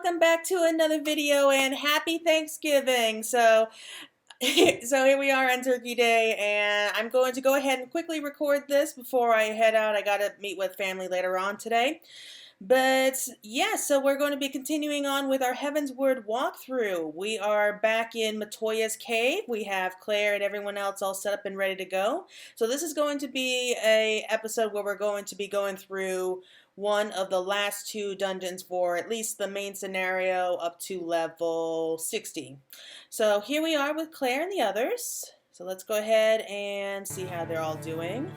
welcome back to another video and happy Thanksgiving. So here we are on Turkey Day, and I'm going to go ahead and quickly record this before I head out. I gotta meet with family later on today. But yeah, so we're going to be continuing on with our Heavensward walkthrough. We are back in Matoya's cave. We have Claire and everyone else all set up and ready to go. So this is going to be an episode where we're going to be going through one of the last two dungeons for at least the main scenario up to level 60. So here we are with Claire and the others. So let's go ahead and see how they're all doing.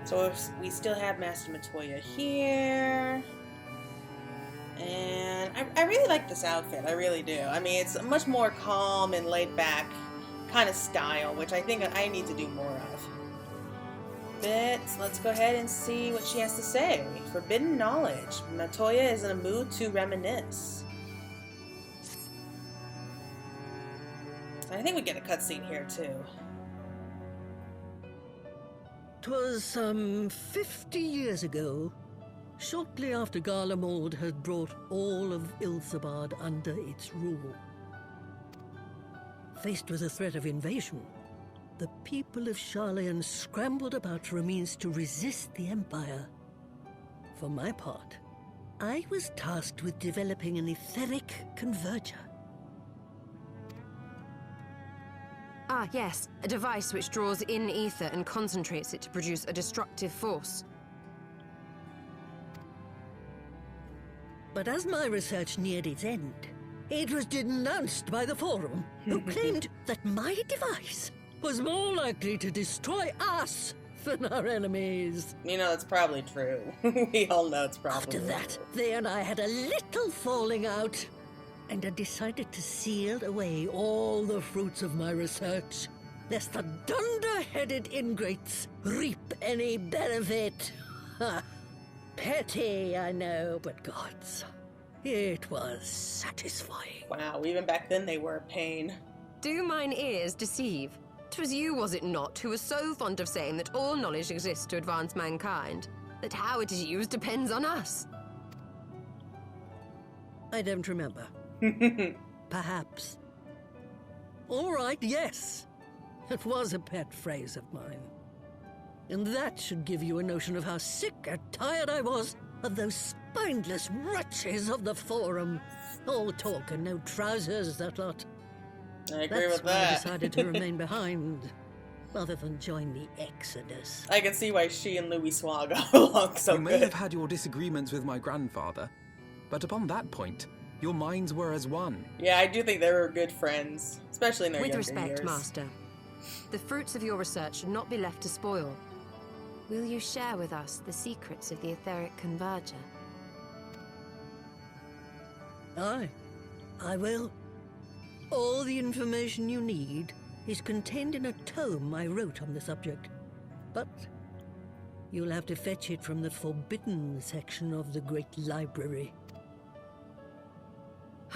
So we still have Master Matoya here. And I really like this outfit. I really do. I mean, it's a much more calm and laid back kind of style, which I think I need to do more of. But let's go ahead and see what she has to say. Forbidden knowledge. Matoya is in a mood to reminisce. I think we get a cutscene here too. 'Twas some 50 years ago, shortly after Garlemald had brought all of Ilthabad under its rule. Faced with the threat of invasion, the people of Sharlayan scrambled about for a means to resist the Empire. For my part, I was tasked with developing an etheric converger. Ah, yes. A device which draws in ether and concentrates it to produce a destructive force. But as my research neared its end, it was denounced by the Forum, who claimed that my device was more likely to destroy us than our enemies. You know, it's probably true. We all know it's probably After that, true. they and I had a little falling out, and I decided to seal away all the fruits of my research, lest the dunder-headed ingrates reap any benefit. Ha! Petty, I know, but gods, it was satisfying. Wow, even back then they were a pain. Do mine ears deceive? 'Twas you, was it not, who was so fond of saying that all knowledge exists to advance mankind, that how it is used depends on us? I don't remember. Perhaps. All right, yes. It was a pet phrase of mine. And that should give you a notion of how sick and tired I was of those spineless wretches of the Forum. All talk and no trousers, that lot. I agree with That's why I that. decided to remain behind, rather than join the Exodus. I can see why she and Louis Swa got along so You may good. have had your disagreements with my grandfather, but upon that point, your minds were as one. Yeah, I do think they were good friends, especially in their With younger respect, years. Master, the fruits of your research should not be left to spoil. Will you share with us the secrets of the etheric converger? Aye, I will. All the information you need is contained in a tome I wrote on the subject. But you'll have to fetch it from the forbidden section of the Great Library.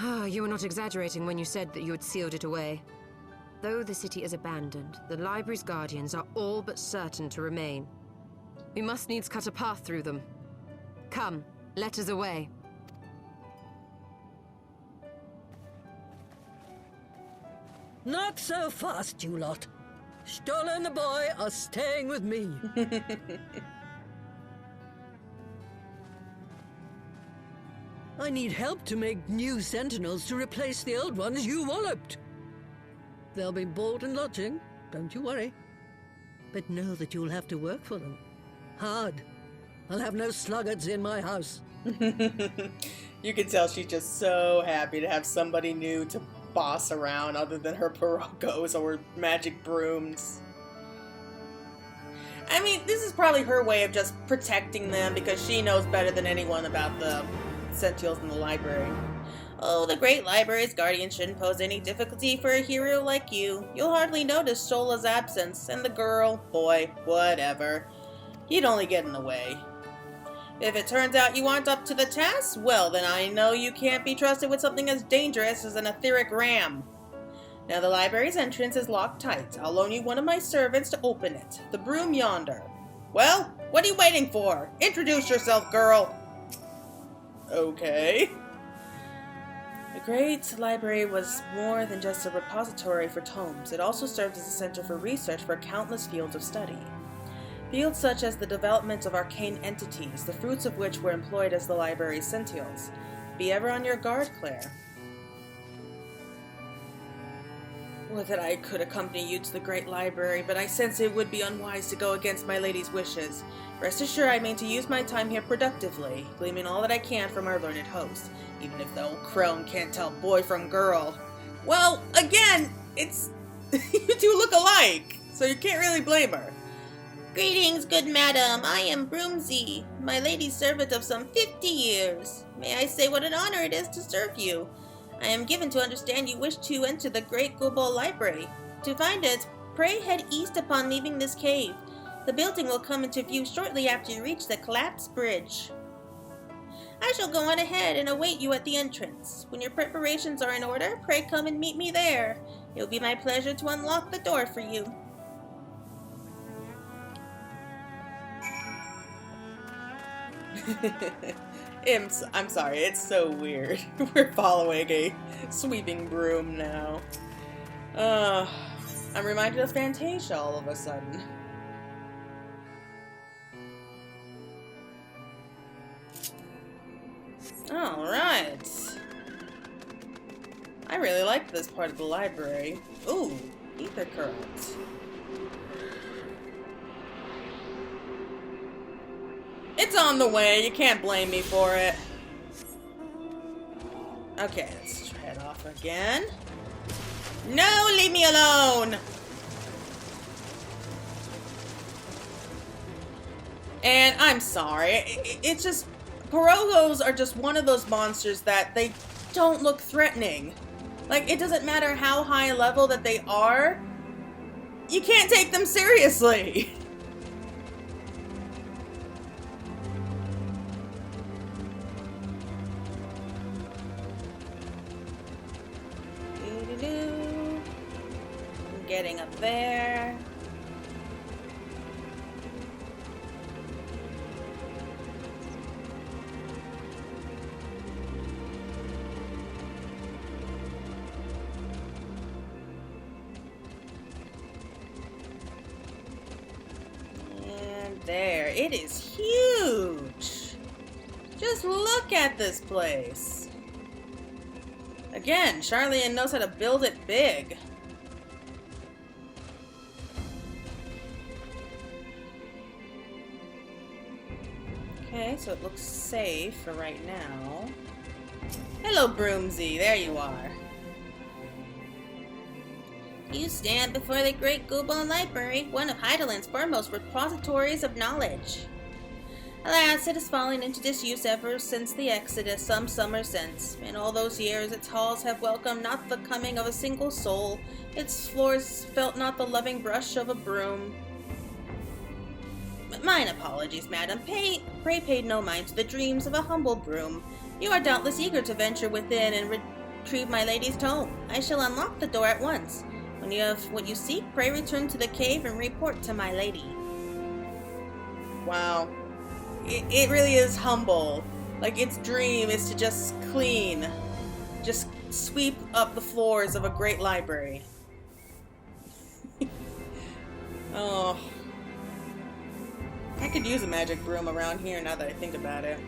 You were not exaggerating when you said that you had sealed it away. Though the city is abandoned, the library's guardians are all but certain to remain. We must needs cut a path through them. Come, let us away. Not so fast, you lot. Stola and the boy are staying with me. I need help to make new sentinels to replace the old ones you walloped. They'll be board and lodging, don't you worry. But know that you'll have to work for them. Hard. I'll have no sluggards in my house. You can tell she's just so happy to have somebody new to boss around other than her Parocos or magic brooms. I mean, this is probably her way of just protecting them because she knows better than anyone about the sentinels in the library. Oh, the great library's guardian shouldn't pose any difficulty for a hero like you. You'll hardly notice Stola's absence, and the girl, boy, whatever. He'd only get in the way. If it turns out you aren't up to the task, well, then I know you can't be trusted with something as dangerous as an etheric ram. Now the library's entrance is locked tight. I'll loan you one of my servants to open it. The broom yonder. Well, what are you waiting for? Introduce yourself, girl. Okay. great library was more than just a repository for tomes. It also served as a center for research for countless fields of study. Fields such as the development of arcane entities, the fruits of which were employed as the library's sentinels. Be ever on your guard, Claire. Would that I could accompany you to the great library, but I sense it would be unwise to go against my lady's wishes. Rest assured I mean to use my time here productively, gleaming all that I can from our learned host, even if the old crone can't tell boy from girl. Well, again, it's... you two look alike, so you can't really blame her. Greetings, good madam. I am Broomsy, my lady's servant of some 50 years. May I say what an honor it is to serve you? I am given to understand you wish to enter the great Gubal library. To find it, pray head east upon leaving this cave. The building will come into view shortly after you reach the collapsed bridge. I shall go on ahead and await you at the entrance. When your preparations are in order, pray come and meet me there. It will be my pleasure to unlock the door for you. I'm sorry, it's so weird. We're following a sweeping broom now. I'm reminded of Fantasia all of a sudden. Alright. I really like this part of the library. Ooh, ether current. It's on the way, you can't blame me for it. Okay, let's head off again. No, leave me alone! And I'm sorry, it's just... Pirogos are just one of those monsters that they don't look threatening. Like, it doesn't matter how high level that they are, you can't take them seriously. I'm getting up there. There, it is huge. Just look at this place. Again, Charlian knows how to build it big. Okay, so it looks safe for right now. Hello, Broomsy. There you are. You stand before the great Gubal Library, one of Heideland's foremost repositories of knowledge. Alas, it has fallen into disuse ever since the Exodus some summer since. In all those years, its halls have welcomed not the coming of a single soul, its floors felt not the loving brush of a broom. Mine apologies, madam. Pray pay no mind to the dreams of a humble broom. You are doubtless eager to venture within and retrieve my lady's tome. I shall unlock the door at once. When you have what you seek, pray return to the cave and report to my lady. Wow. It really is humble. Like, its dream is to just clean. Just sweep up the floors of a great library. Oh. I could use a magic broom around here now that I think about it.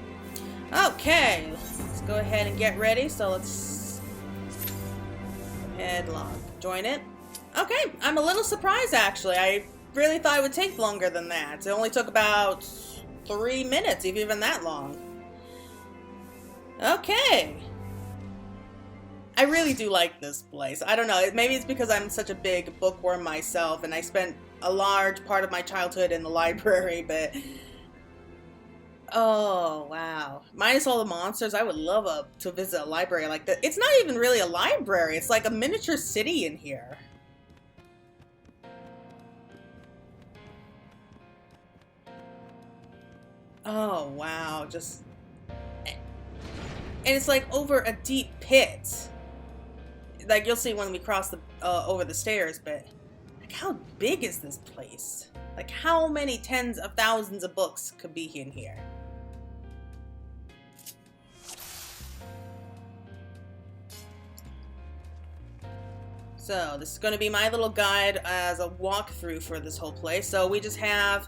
Okay. Let's go ahead and get ready. So let's go ahead, join it. Okay, I'm a little surprised actually. I really thought it would take longer than that. It only took about 3 minutes, if even that long. Okay. I really do like this place. I don't know, maybe it's because I'm such a big bookworm myself and I spent a large part of my childhood in the library, but... Oh, wow. Minus all the monsters, I would love to visit a library like that. It's not even really a library, it's like a miniature city in here. Oh, wow, just... And it's like over a deep pit. Like, you'll see when we cross the over the stairs, but... Like, how big is this place? Like, how many tens of thousands of books could be in here? So this is going to be my little guide as a walkthrough for this whole place. So we just have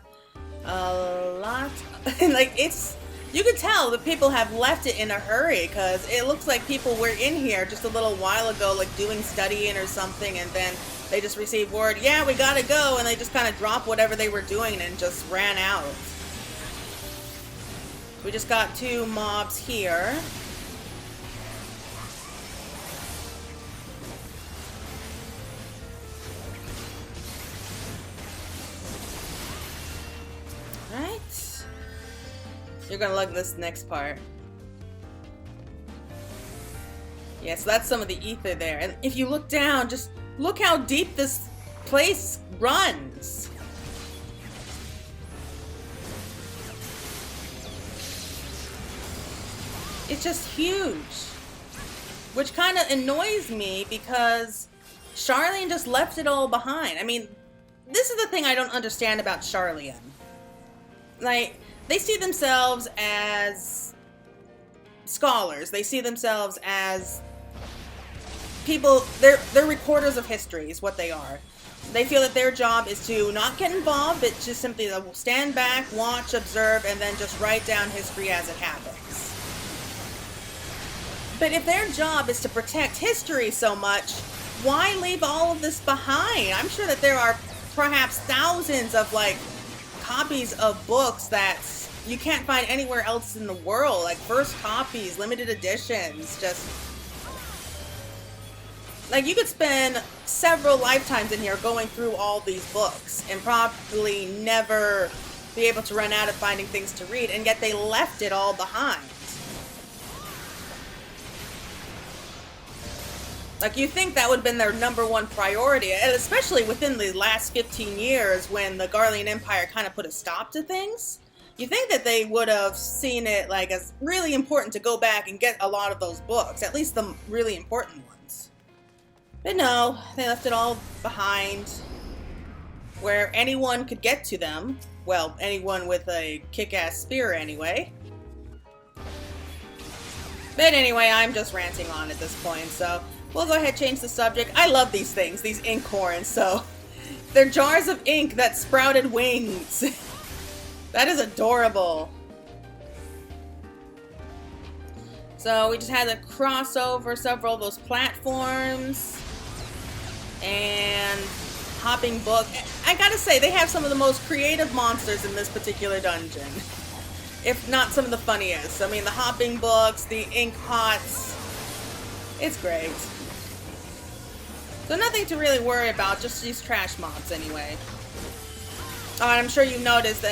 a lot, like it's, you can tell that people have left it in a hurry because it looks like people were in here just a little while ago, like doing studying or something, and then they just received word, yeah, we gotta go, and they just kind of dropped whatever they were doing and just ran out. We just got 2 mobs here. Right. You're gonna love this next part. Yeah, so that's some of the ether there. And if you look down, just look how deep this place runs. It's just huge. Which kind of annoys me because Charlene just left it all behind. I mean, this is the thing I don't understand about Charlene. Like, they see themselves as scholars. They see themselves as people, they're recorders of history is what they are. They feel that their job is to not get involved, but just simply to stand back, watch, observe, and then just write down history as it happens. But if their job is to protect history so much, why leave all of this behind? I'm sure that there are perhaps thousands of, like, copies of books that you can't find anywhere else in the world. Like, first copies, limited editions, just... like, you could spend several lifetimes in here going through all these books and probably never be able to run out of finding things to read, and yet they left it all behind. Like, you think that would have been their #1 priority, and especially within the last 15 years when the Garlean Empire kind of put a stop to things. You think that they would have seen it, like, as really important to go back and get a lot of those books, at least the really important ones. But no, they left it all behind, where anyone could get to them. Well, anyone with a kick-ass spear anyway. But anyway, I'm just ranting on at this point, so we'll go ahead and change the subject. I love these things, these ink horns, so they're jars of ink that sprouted wings. That is adorable. So we just had to cross over several of those platforms. And hopping book. I gotta say, they have some of the most creative monsters in this particular dungeon. If not some of the funniest. I mean, the hopping books, the ink pots. It's great. So nothing to really worry about, just these trash mobs anyway. Oh, and I'm sure you've noticed,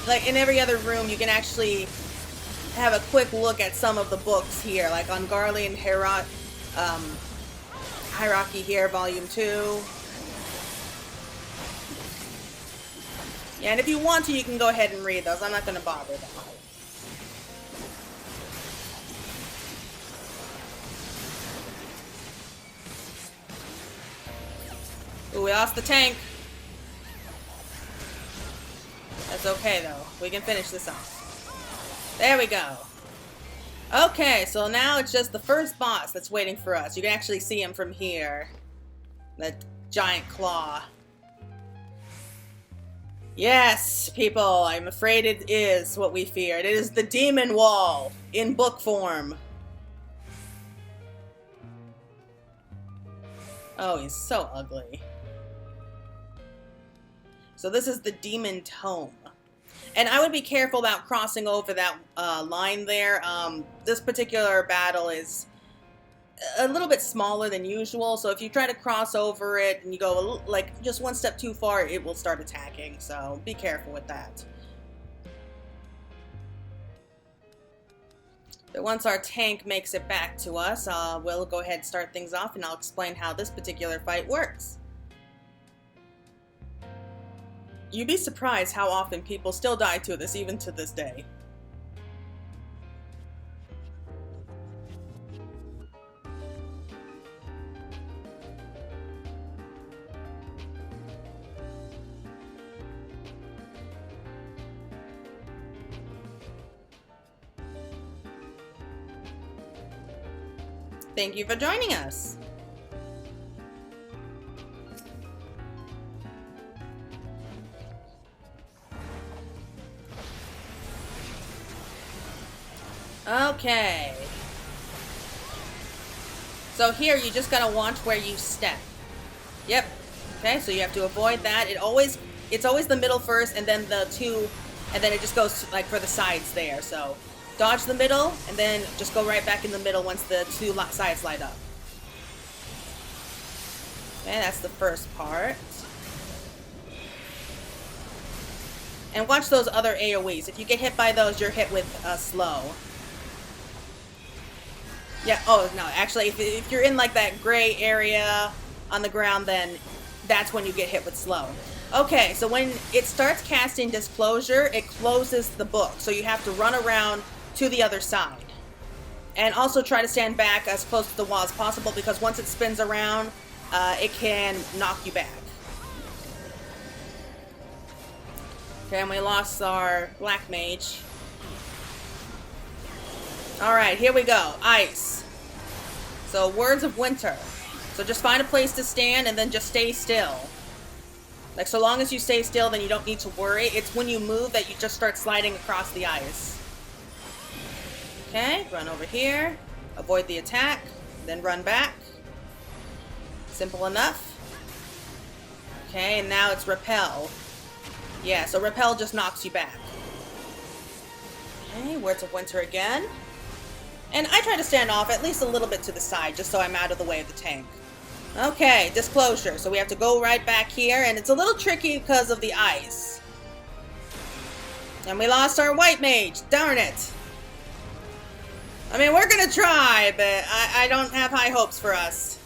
like in every other room, you can actually have a quick look at some of the books here, like on Garlean Hierarchy here, Volume 2. Yeah, and if you want to, you can go ahead and read those. I'm not going to bother them. Ooh, we lost the tank. That's okay, though. We can finish this off. There we go. Okay, so now it's just the first boss that's waiting for us. You can actually see him from here. That giant claw. Yes, people, I'm afraid it is what we feared. It is the demon wall in book form. Oh, he's so ugly. So this is the demon tome. And I would be careful about crossing over that line there. This particular battle is a little bit smaller than usual, so if you try to cross over it and you go like just one step too far, it will start attacking, so be careful with that. But once our tank makes it back to us, we'll go ahead and start things off, and I'll explain how this particular fight works. You'd be surprised how often people still die to this, even to this day. Thank you for joining us. Okay. So here you just gotta watch where you step. Yep. Okay, so you have to avoid that. It's always the middle first, and then the two, and then it just goes like for the sides there. So dodge the middle, and then just go right back in the middle once the two sides light up. Okay, that's the first part. And watch those other AoEs. If you get hit by those, you're hit with slow. Yeah, oh no, actually, if you're in like that gray area on the ground, then that's when you get hit with slow. Okay, so when it starts casting Disclosure, it closes the book. So you have to run around to the other side. And also try to stand back as close to the wall as possible, because once it spins around, it can knock you back. Okay, and we lost our Black Mage. Alright, here we go. Ice. So, Words of Winter. So just find a place to stand and then just stay still. Like, so long as you stay still, then you don't need to worry. It's when you move that you just start sliding across the ice. Okay, run over here. Avoid the attack. Then run back. Simple enough. Okay, and now it's Repel. Yeah, so Repel just knocks you back. Okay, Words of Winter again. And I try to stand off at least a little bit to the side, just so I'm out of the way of the tank. Okay, Disclosure. So we have to go right back here, and it's a little tricky because of the ice. And we lost our White Mage. Darn it. I mean, we're gonna try, but I don't have high hopes for us.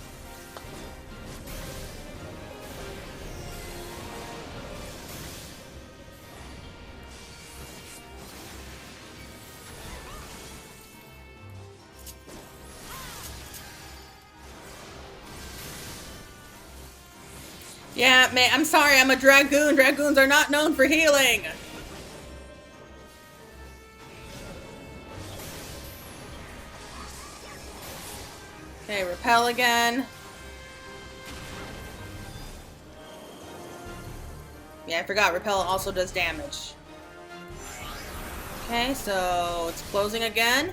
Yeah, man, I'm sorry, I'm a Dragoon. Dragoons are not known for healing. Okay, Repel again. Yeah, I forgot, Repel also does damage. Okay, so it's closing again.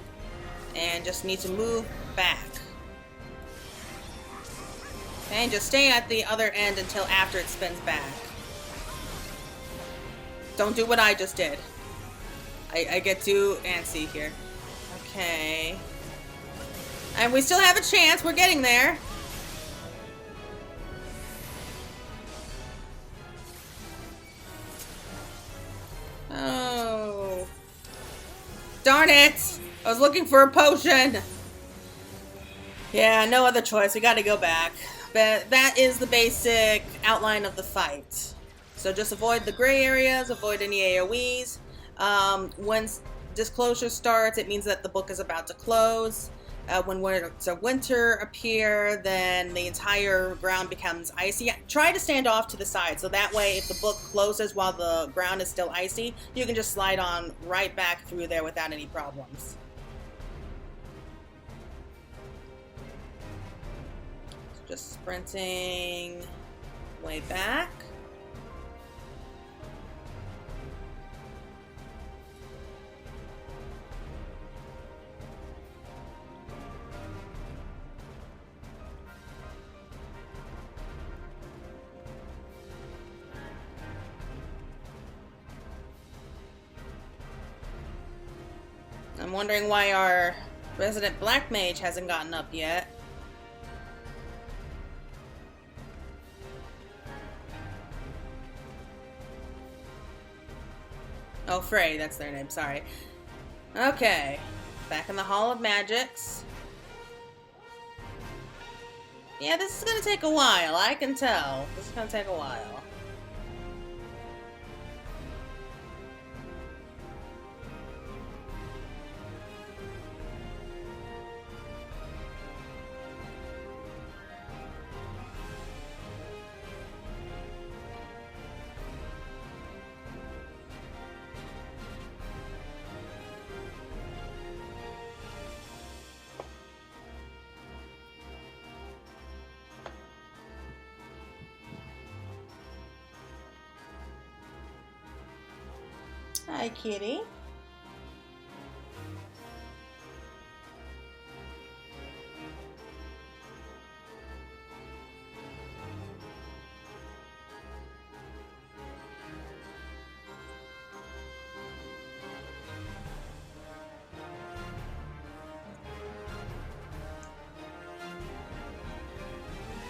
And just need to move back. Okay, and just stay at the other end until after it spins back. Don't do what I just did. I get too antsy here. Okay. And we still have a chance. We're getting there. Oh. Darn it! I was looking for a potion. Yeah, no other choice. We gotta go back. But that is the basic outline of the fight. So just avoid the gray areas, avoid any AoEs. Once Disclosure starts, it means that the book is about to close. When Words of Winter appear, then the entire ground becomes icy. Try to stand off to the side, so that way if the book closes while the ground is still icy, you can just slide on right back through there without any problems. Just sprinting way back. I'm wondering why our resident Black Mage hasn't gotten up yet. Oh, Frey, that's their name, sorry. Okay, back in the Hall of Magics. Yeah, this is gonna take a while, I can tell. This is gonna take a while. Hi, kitty.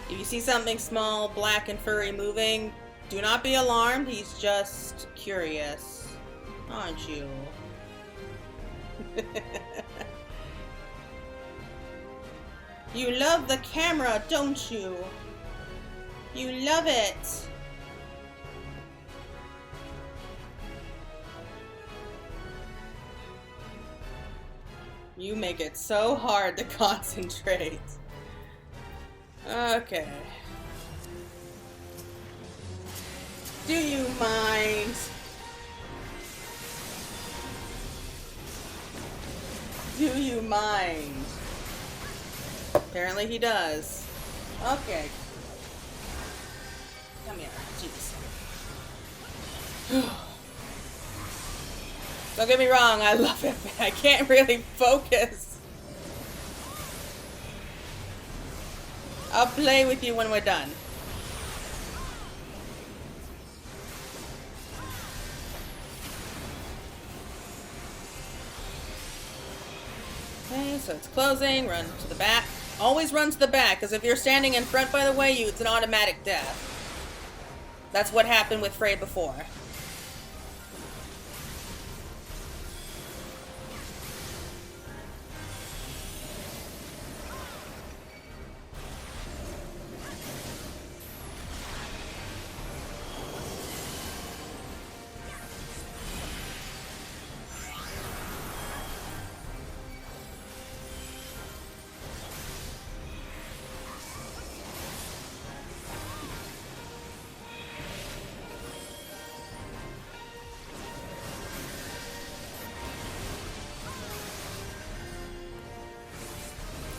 If you see something small, black and furry moving, do not be alarmed. He's just curious. Aren't you? You love the camera, don't you? You love it. You make it so hard to concentrate. Okay. Do you mind? Do you mind? Apparently he does. Okay. Come here. Jeez. Don't get me wrong, I love it, but I can't really focus. I'll play with you when we're done. Okay, so it's closing. Run to the back. Always run to the back, because if you're standing in front, by the way, it's an automatic death. That's what happened with Frey before.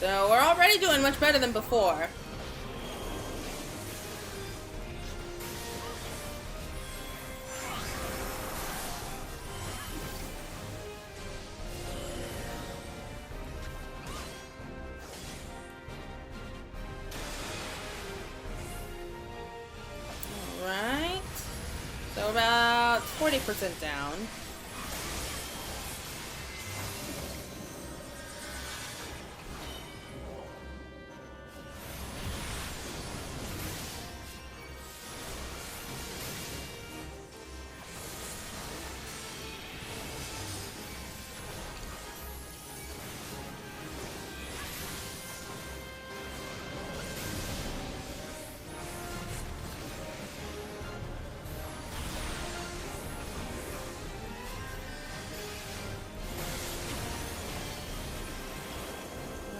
So we're already doing much better than before. Alright. So about 40% down.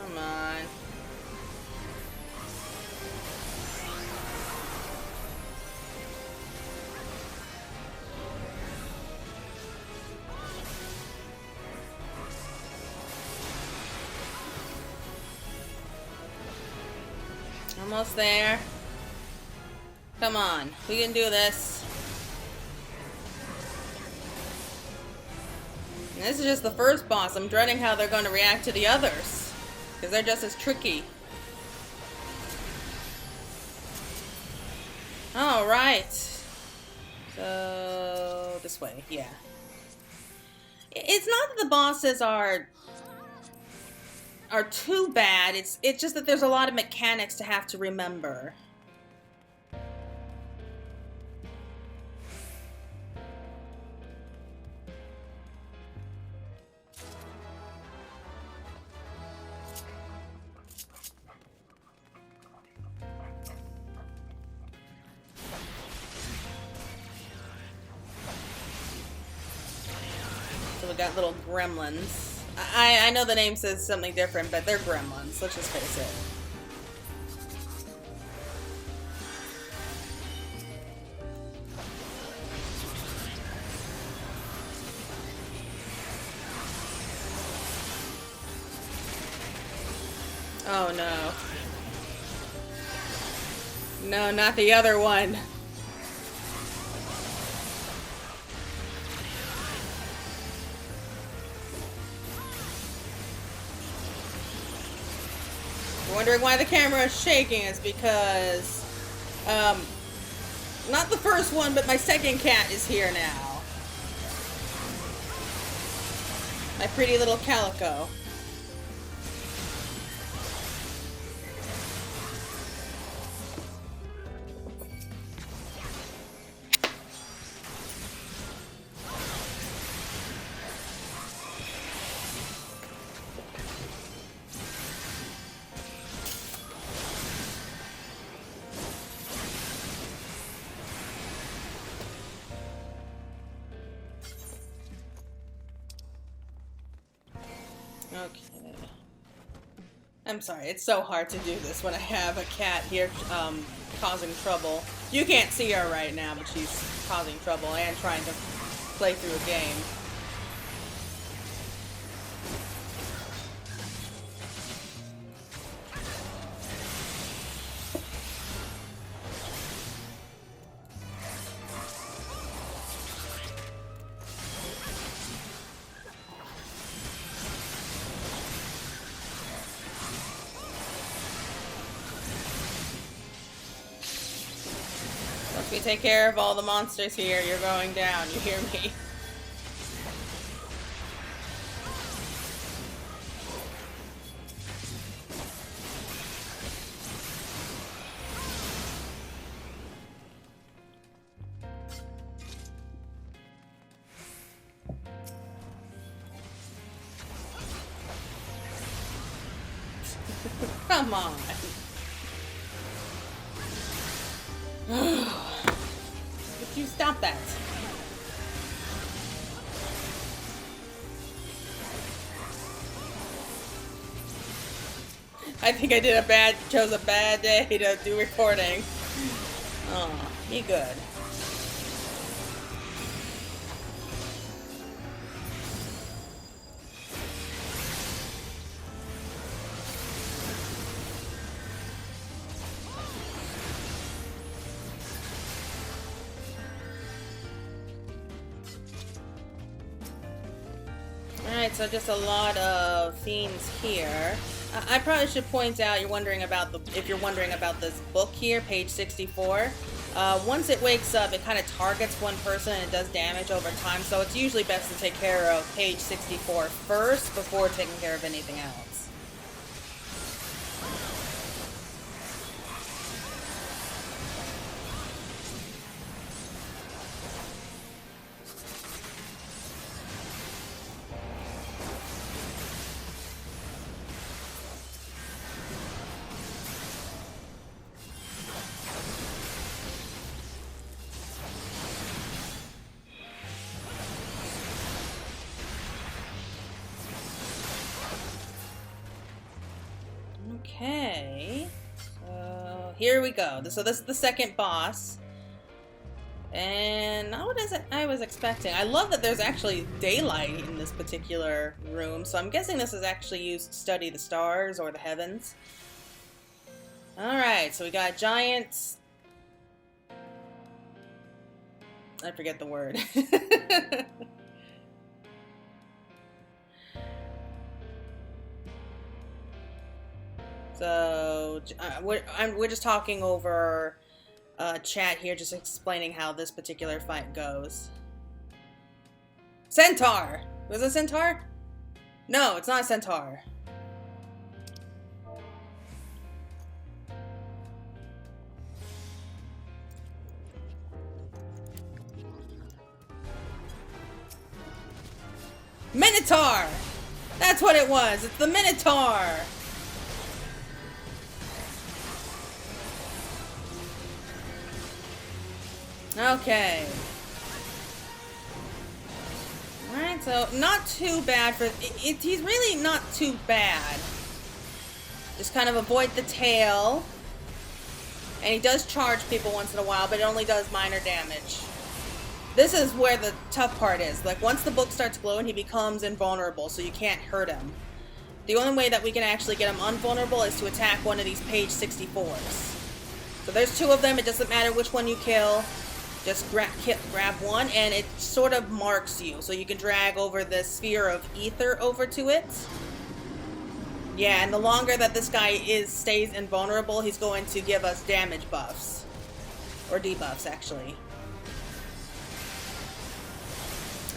Come on. Almost there. Come on, we can do this. And this is just the first boss. I'm dreading how they're going to react to the others, because they're just as tricky. Alright. So, this way, yeah. It's not that the bosses are too bad. It's just that there's a lot of mechanics to have to remember. So we got little gremlins. I know the name says something different, but they're gremlins. Let's just face it. Oh no. No, not the other one. Wondering why the camera is shaking is because, not the first one, but my second cat is here now. My pretty little calico. I'm sorry, it's so hard to do this when I have a cat here causing trouble. You can't see her right now, but she's causing trouble and trying to play through a game. Once we take care of all the monsters here, you're going down, you hear me? Come on. Would you stop that? I think I chose a bad day to do recording. Oh, be good. Alright, so just a lot of themes here. I probably should point out, if you're wondering about this book here, page 64. Once it wakes up, it kind of targets one person and it does damage over time, so it's usually best to take care of page 64 first before taking care of anything else. Okay, so here we go. So this is the second boss. And not what I was expecting. I love that there's actually daylight in this particular room, so I'm guessing this is actually used to study the stars or the heavens. Alright, so we got giants. I forget the word. So, we're just talking over chat here, just explaining how this particular fight goes. Centaur! Was it Centaur? No, it's not Centaur. Minotaur! That's what it was! It's the Minotaur! Okay. Alright, so not too bad for... he's really not too bad. Just kind of avoid the tail. And he does charge people once in a while, but it only does minor damage. This is where the tough part is. Like, once the book starts glowing, he becomes invulnerable, so you can't hurt him. The only way that we can actually get him invulnerable is to attack one of these page 64s. So there's two of them, it doesn't matter which one you kill. Just grab one, and it sort of marks you. So you can drag over this sphere of ether over to it. Yeah, and the longer that this guy stays invulnerable, he's going to give us damage buffs. Or debuffs, actually.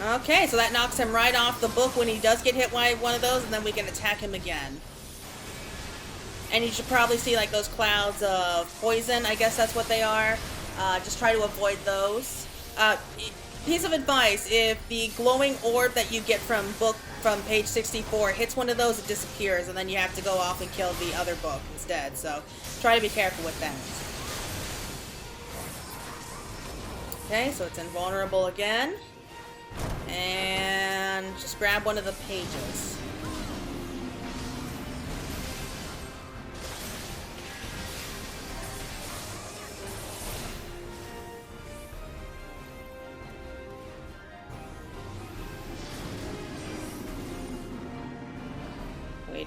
Okay, so that knocks him right off the book when he does get hit by one of those, and then we can attack him again. And you should probably see like those clouds of poison, I guess that's what they are. Just try to avoid those. Piece of advice, if the glowing orb that you get from page 64 hits one of those, it disappears, and then you have to go off and kill the other book instead. So try to be careful with that. Okay, so it's invulnerable again. And just grab one of the pages.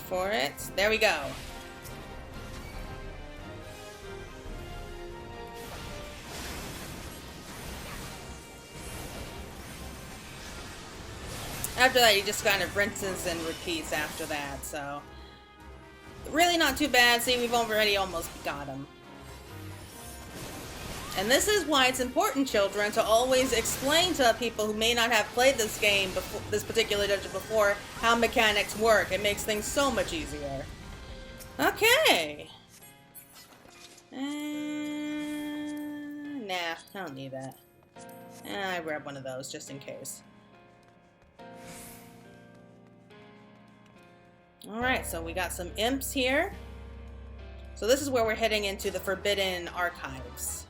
for it. There we go. After that, he just kind of rinses and repeats after that, so... Really not too bad. See, we've already almost got him. And this is why it's important, children, to always explain to people who may not have played this game, before, this particular dungeon before, how mechanics work. It makes things so much easier. Okay. Nah, I don't need that. I grab one of those just in case. Alright, so we got some imps here. So this is where we're heading into the Forbidden Archives.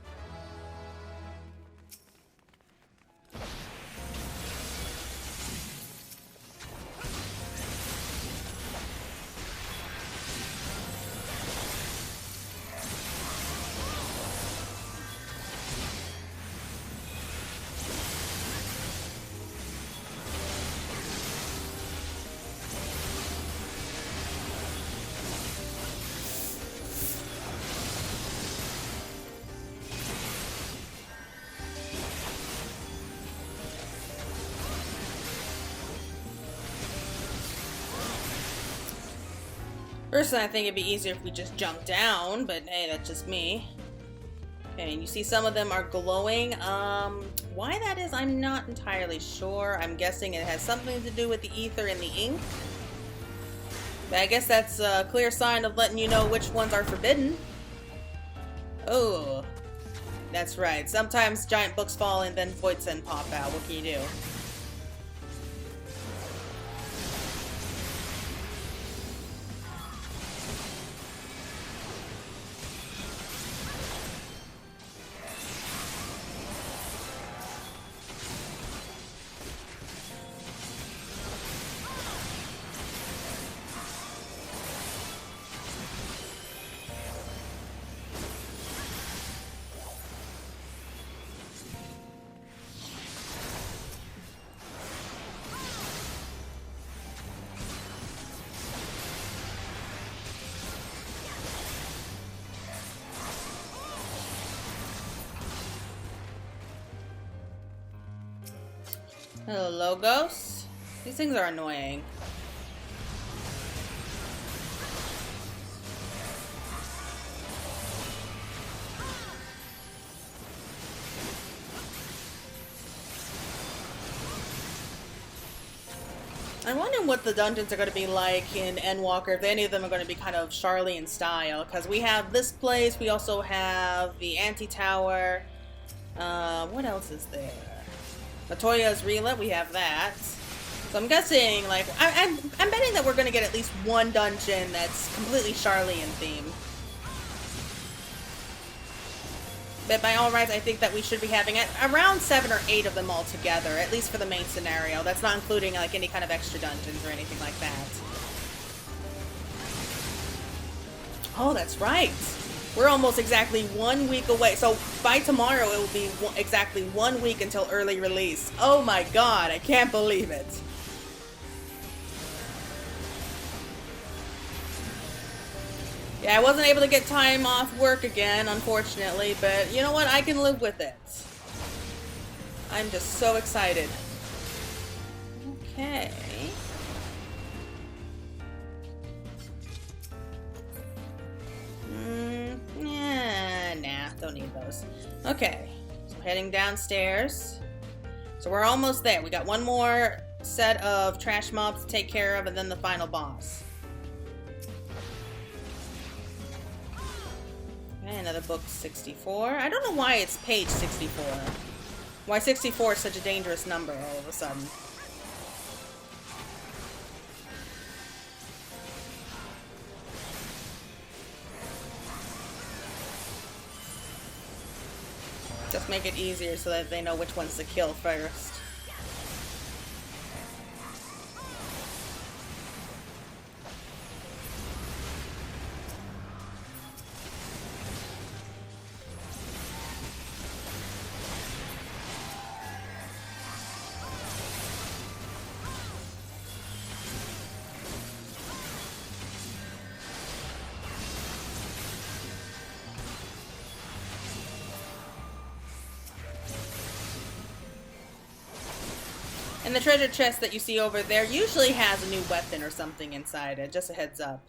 Personally, I think it'd be easier if we just jump down, but hey, that's just me. Okay, and you see some of them are glowing. Why that is, I'm not entirely sure. I'm guessing it has something to do with the ether and the ink. But I guess that's a clear sign of letting you know which ones are forbidden. Oh, that's right. Sometimes giant books fall and then Voidsend pop out. What can you do? Hello, Logos. These things are annoying. I'm wondering what the dungeons are going to be like in Endwalker, if any of them are going to be kind of Charlian style, because we have this place, we also have the Anti-Tower. What else is there? Matoya's Lla, we have that. So I'm guessing, like, I'm betting that we're going to get at least one dungeon that's completely Charlian themed. But by all rights, I think that we should be having around 7 or 8 of them all together, at least for the main scenario. That's not including, like, any kind of extra dungeons or anything like that. Oh, that's right. We're almost exactly 1 week away. So by tomorrow, it will be exactly 1 week until early release. Oh my god, I can't believe it. Yeah, I wasn't able to get time off work again, unfortunately, but you know what? I can live with it. I'm just so excited. Okay. Nah, don't need those. Okay, so heading downstairs. So we're almost there. We got one more set of trash mobs to take care of, and then the final boss. Okay, another book 64. I don't know why it's page 64. Why 64 is such a dangerous number all of a sudden. Just make it easier so that they know which ones to kill first. And the treasure chest that you see over there usually has a new weapon or something inside it. Just a heads up.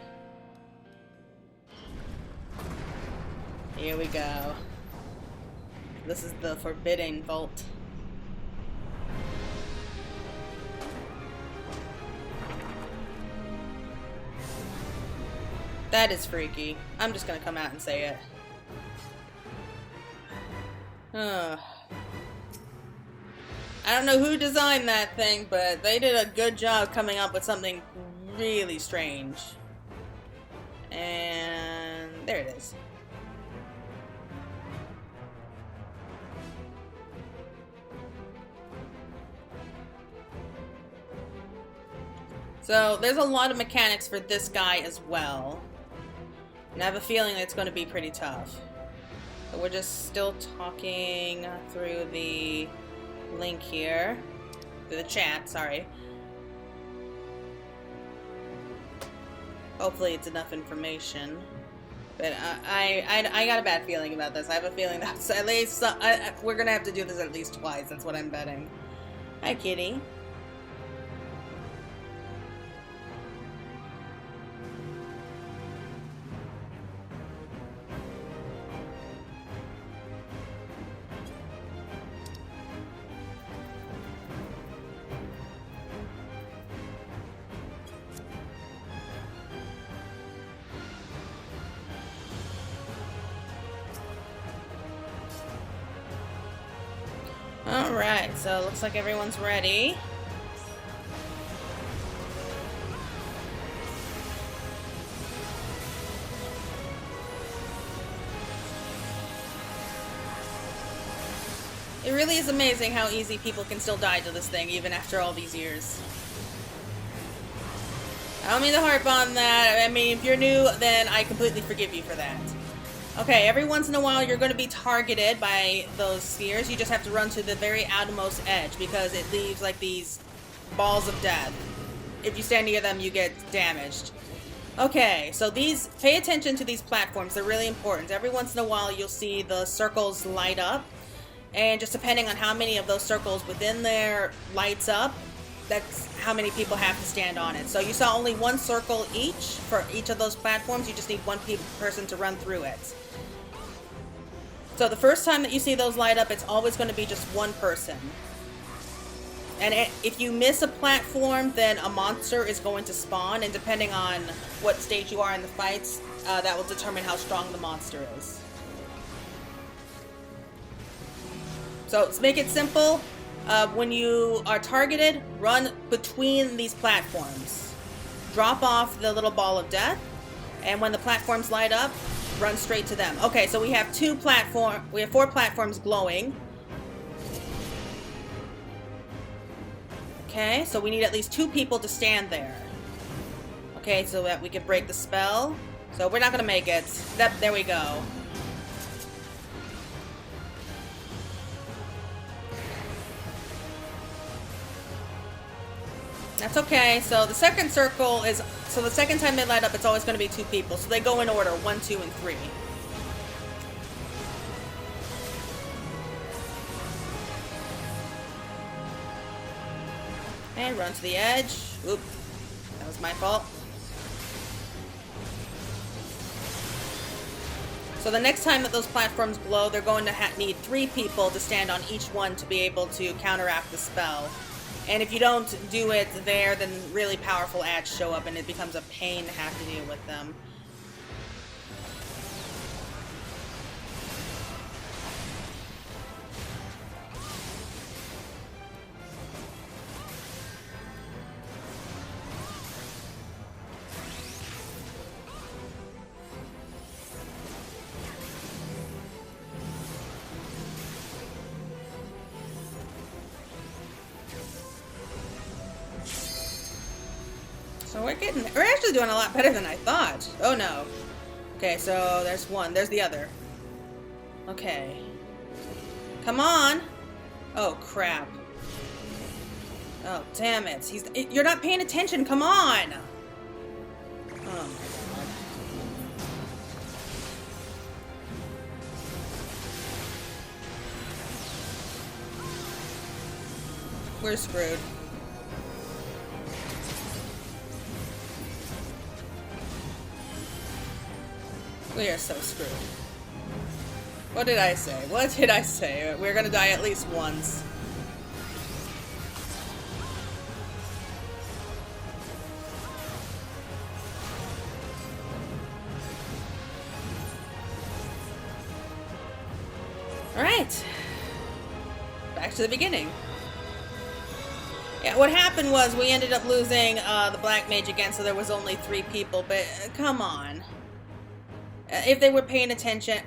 Here we go. This is the Forbidden Vault. That is freaky. I'm just gonna come out and say it. I don't know who designed that thing, but they did a good job coming up with something really strange. And there it is. So there's a lot of mechanics for this guy as well. And I have a feeling it's going to be pretty tough. So we're just still talking through the link here. Through the chat, sorry. Hopefully it's enough information. But I got a bad feeling about this. I have a feeling that's at least... we're going to have to do this at least twice. That's what I'm betting. Hi, kitty. Alright, so it looks like everyone's ready. It really is amazing how easy people can still die to this thing, even after all these years. I don't mean to harp on that. I mean, if you're new, then I completely forgive you for that. Okay, every once in a while you're going to be targeted by those spheres. You just have to run to the very outermost edge because it leaves like these balls of death. If you stand near them, you get damaged. Okay, so pay attention to these platforms. They're really important. Every once in a while you'll see the circles light up. And just depending on how many of those circles within there lights up, that's how many people have to stand on it. So you saw only one circle each for each of those platforms. You just need one person to run through it. So the first time that you see those light up, it's always going to be just one person. And if you miss a platform, then a monster is going to spawn. And depending on what stage you are in the fights, that will determine how strong the monster is. So let's make it simple. When you are targeted, run between these platforms. Drop off the little ball of death. And when the platforms light up, run straight to them. Okay, so we have four platforms glowing. Okay, so we need at least 2 people to stand there. Okay, so that we can break the spell. So we're not gonna make it. There we go. That's okay. So the second circle is... So the second time they light up, it's always going to be 2 people. So they go in order, 1, 2, and 3. And run to the edge. Oop. That was my fault. So the next time that those platforms glow, they're going to need 3 people to stand on each one to be able to counteract the spell. And if you don't do it there, then really powerful ads show up and it becomes a pain to have to deal with them. So we're actually doing a lot better than I thought. Oh no. Okay, so there's one. There's the other. Okay. Come on. Oh crap. Oh damn it. You're not paying attention. Come on. Oh my god. We're screwed. We are so screwed. What did I say? What did I say? We're gonna die at least once. Alright. Back to the beginning. Yeah, what happened was we ended up losing the Black Mage again, so there was only 3 people, but come on. If they were paying attention,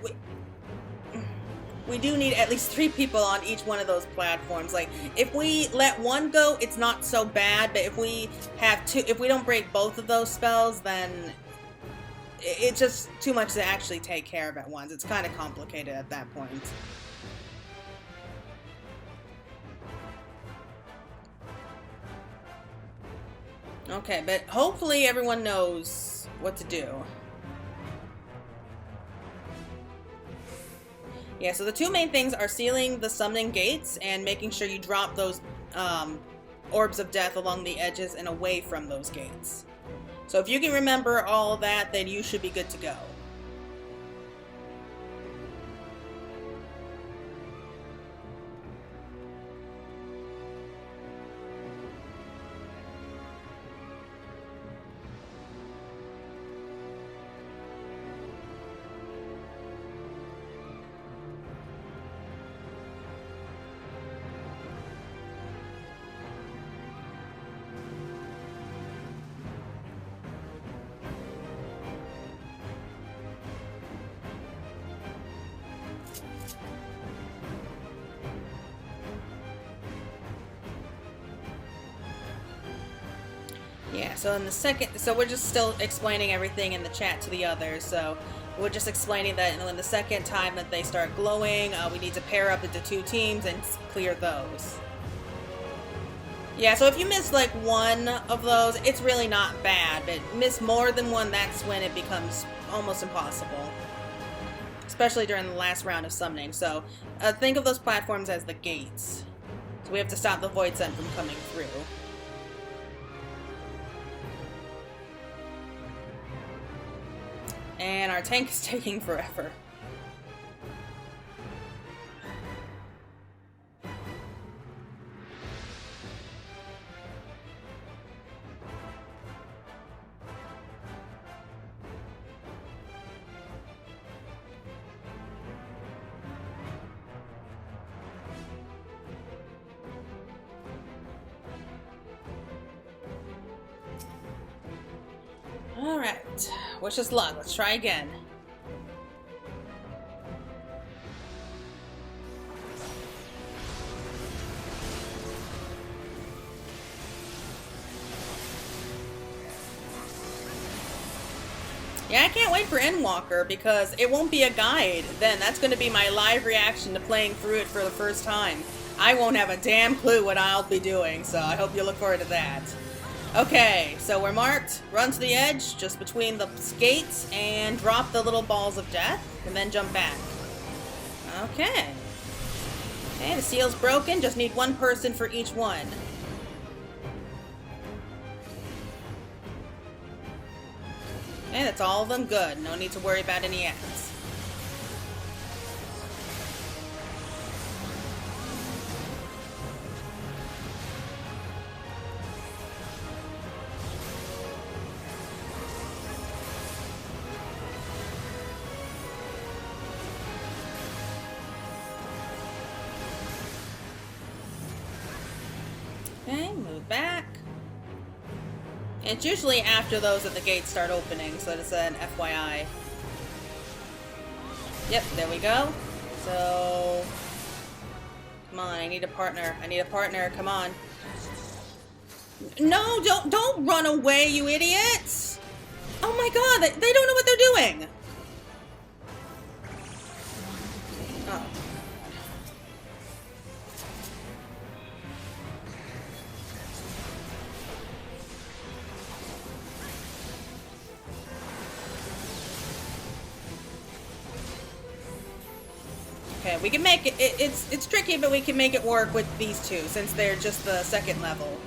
we do need at least 3 people on each one of those platforms. Like, if we let one go, it's not so bad, but if we have 2, if we don't break both of those spells, then it's just too much to actually take care of at once. It's kind of complicated at that point. Okay, but hopefully everyone knows what to do. Yeah, so the 2 main things are sealing the summoning gates and making sure you drop those orbs of death along the edges and away from those gates. So if you can remember all that, then you should be good to go. Yeah, so in the second, so we're just still explaining everything in the chat to the others, so we're just explaining that in the second time that they start glowing, we need to pair up into 2 teams and clear those. Yeah, so if you miss like one of those, it's really not bad, but miss more than one, that's when it becomes almost impossible. Especially during the last round of summoning, so think of those platforms as the gates. So we have to stop the Void Scent from coming through. And our tank is taking forever. Alright, wish us luck. Let's try again. Yeah, I can't wait for Endwalker because it won't be a guide then. That's going to be my live reaction to playing through it for the first time. I won't have a damn clue what I'll be doing, so I hope you look forward to that. Okay, so we're marked. Run to the edge, just between the gates, and drop the little balls of death, and then jump back. Okay. Okay, the seal's broken. Just need 1 person for each one. Okay, that's all of them. Good. No need to worry about any ads. Okay, move back. It's usually after those that the gates start opening, so it's an FYI. Yep, there we go. So, come on, I need a partner. I need a partner, come on. No, don't run away, you idiots! Oh my god, they don't know what they're doing! Oh. Okay, we can make it, it's tricky, but we can make it work with these 2, since they're just the 2nd level.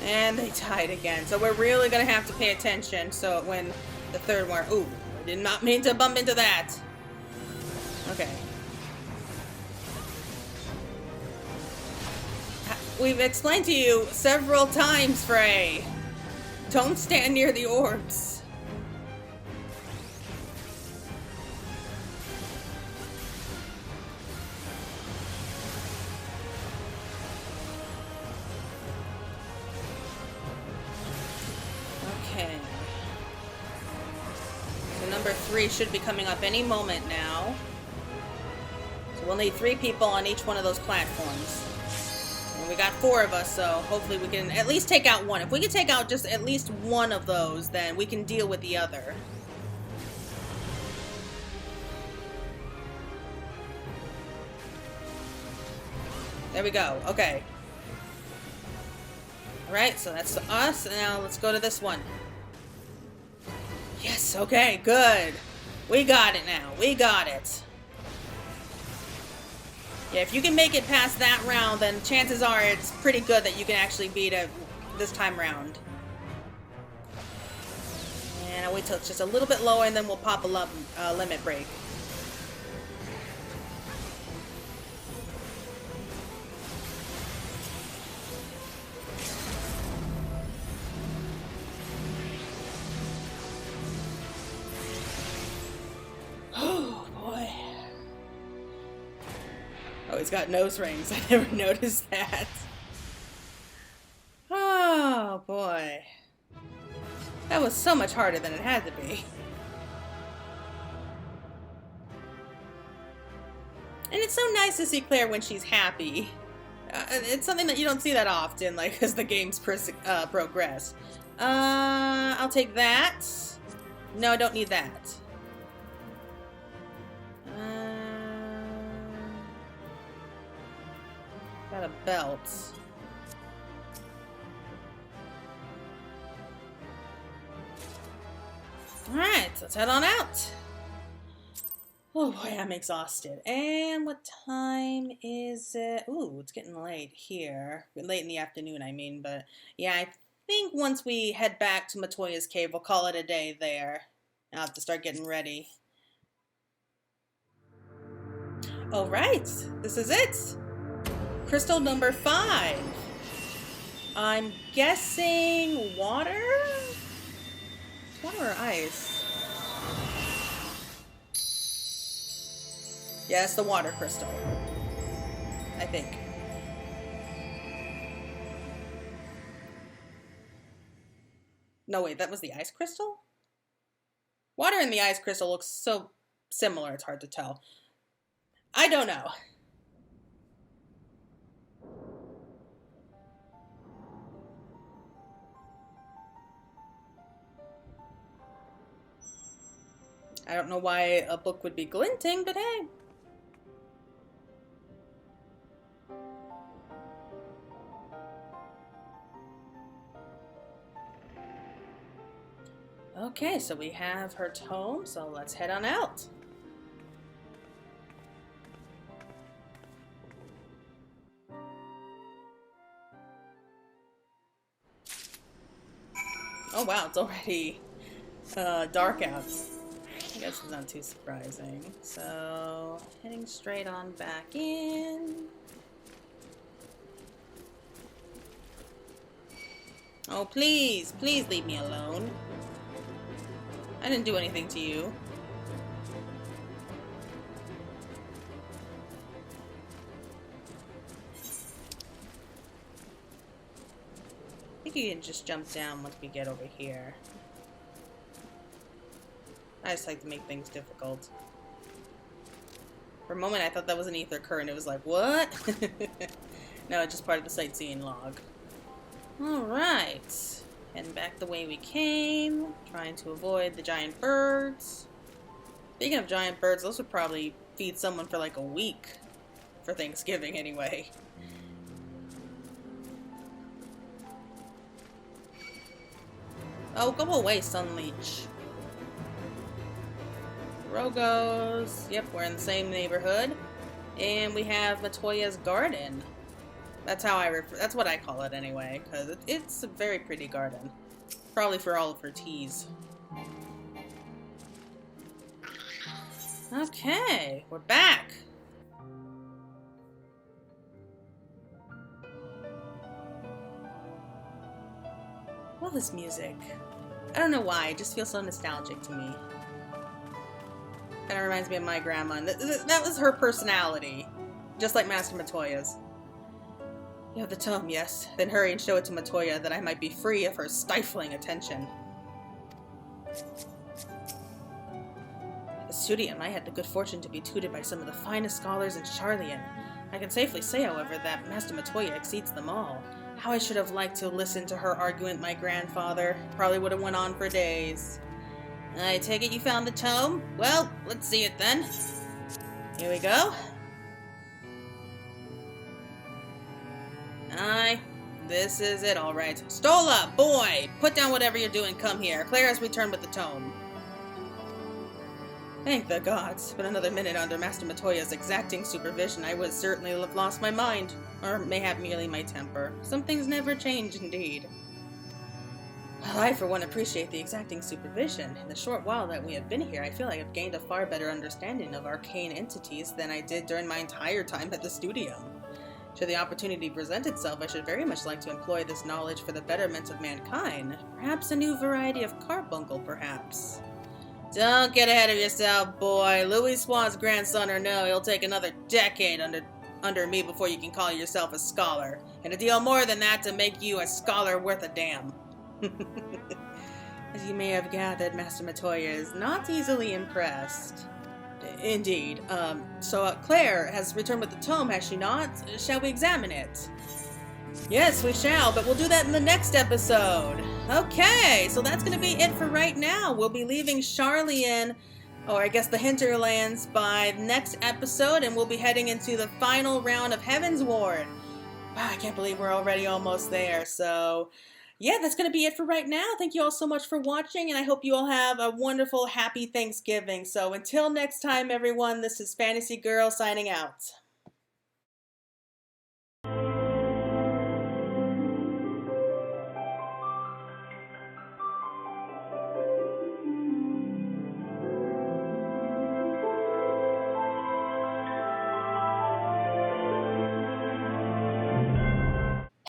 And they died again. So we're really gonna have to pay attention so when the third one... Ooh, I did not mean to bump into that. Okay. We've explained to you several times, Frey. Don't stand near the orbs. Okay. So number 3 should be coming up any moment now. So we'll need 3 people on each one of those platforms. And we got 4 of us, so hopefully we can at least take out one. If we can take out just at least one of those, then we can deal with the other. There we go. Okay. Alright, so that's us. Now let's go to this one. Yes, okay, good. We got it now. We got it. Yeah, if you can make it past that round, then chances are it's pretty good that you can actually beat it this time round. And I'll wait till it's just a little bit lower, and then we'll pop a limit break. Oh, boy. Oh, he's got nose rings. I never noticed that. Oh, boy. That was so much harder than it had to be. And it's so nice to see Claire when she's happy. It's something that you don't see that often, like, as the games progress. I'll take that. No, I don't need that. Got a belt. Alright, let's head on out. Oh boy, I'm exhausted. And what time is it? Ooh, it's getting late here. Late in the afternoon, I mean. But yeah, I think once we head back to Matoya's cave, we'll call it a day there. I'll have to start getting ready. Alright, this is it. Crystal number 5. I'm guessing water? Water or ice? Yeah, it's the water crystal. I think. No, wait, that was the ice crystal? Water and the ice crystal looks so similar, it's hard to tell. I don't know. I don't know why a book would be glinting, but hey. Okay, so we have her tome, so let's head on out. Oh wow, it's already dark out. I guess it's not too surprising. So, heading straight on back in. Oh, please, please leave me alone. I didn't do anything to you. I think you can just jump down once we get over here. I just like to make things difficult. For a moment I thought that was an ether current. It was like, what? No, it's just part of the sightseeing log. Alright. Heading back the way we came. Trying to avoid the giant birds. Speaking of giant birds, those would probably feed someone for like a week. For Thanksgiving, anyway. Oh, go away, Sunleech. Rogos. Yep, we're in the same neighborhood. And we have Matoya's garden. That's that's what I call it anyway, because it's a very pretty garden. Probably for all of her teas. Okay, we're back. Love this music. I don't know why, it just feels so nostalgic to me. Kind of reminds me of my grandma. And that was her personality, just like Master Matoya's. You have the tome, yes? Then hurry and show it to Matoya that I might be free of her stifling attention. At the studium, I had the good fortune to be tutored by some of the finest scholars in Sharlayan. I can safely say, however, that Master Matoya exceeds them all. How I should have liked to listen to her arguing with my grandfather. Probably would have went on for days. I take it you found the tome? Well, let's see it then. Here we go. Aye, this is it, all right. Stola, boy! Put down whatever you're doing, come here. Claire has returned with the tome. Thank the gods. But another minute under Master Matoya's exacting supervision, I would certainly have lost my mind. Or mayhap merely my temper. Some things never change, indeed. Well, I, for one, appreciate the exacting supervision. In the short while that we have been here, I feel I have gained a far better understanding of arcane entities than I did during my entire time at the studio. Should the opportunity present itself, I should very much like to employ this knowledge for the betterment of mankind. Perhaps a new variety of carbuncle, perhaps. Don't get ahead of yourself, boy. Louis Swan's grandson or no, he'll take another decade under me before you can call yourself a scholar. And a deal more than that to make you a scholar worth a damn. As you may have gathered, Master Matoya is not easily impressed. Indeed. So Claire has returned with the tome, has she not? Shall we examine it? Yes, we shall, but we'll do that in the next episode. Okay, so that's going to be it for right now. We'll be leaving Sharlayan, or I guess the Hinterlands, by next episode, and we'll be heading into the final round of Heavensward. Wow, I can't believe we're already almost there, so... yeah, that's going to be it for right now. Thank you all so much for watching, and I hope you all have a wonderful, happy Thanksgiving. So until next time, everyone, this is Fantasy Girl signing out.